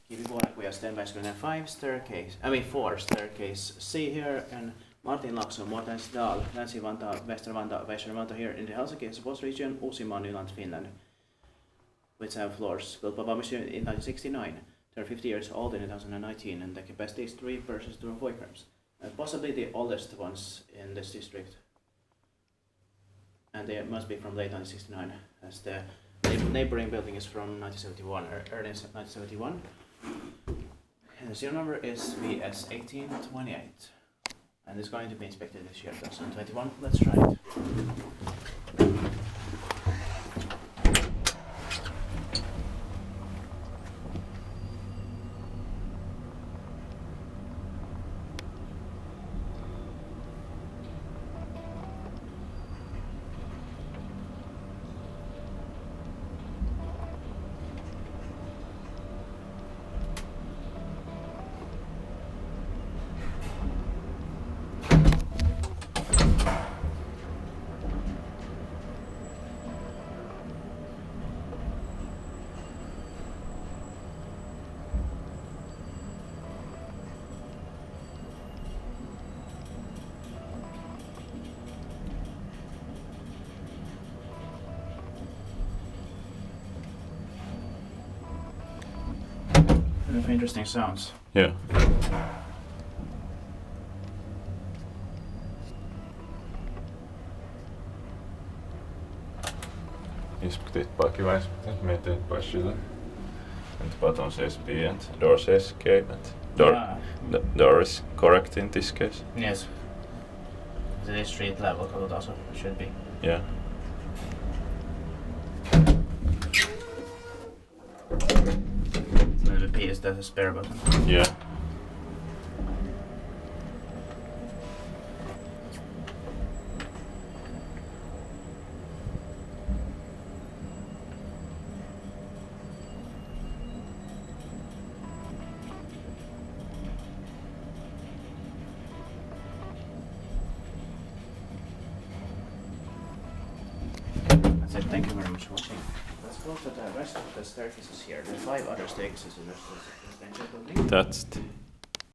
Kivivuorenkuja, Stenbergsgrunden 4 staircase C here, and Martinlaakso, modernized Länsi-Vantaa, Väster-Vantaa, Väster-Vantaa here in the Helsinki sports region, Uusimaa, Nyland, Finland, with 7 floors. Built by ValmetSchlieren in 1969. They're 50 years old in 2019, and the capacity is 3 persons to 4 rooms. Possibly the oldest ones in this district. And they must be from late 1969, as the neighboring building is from 1971, early 1971. And the serial number is VS1828. And it's going to be inspected this year, 2021. Let's try it. Interesting sounds. Yeah. Inspected parking inspected, maintained by Schlieren. And the button says B and door says K, and the door is correct in this case. Yes. The street level code also should be. Yeah. The P is the spare button. Yeah. That's it. Thank you very much for watching. Let's go to the rest of the staircases here. There are 5 other staircases in the residential building. That's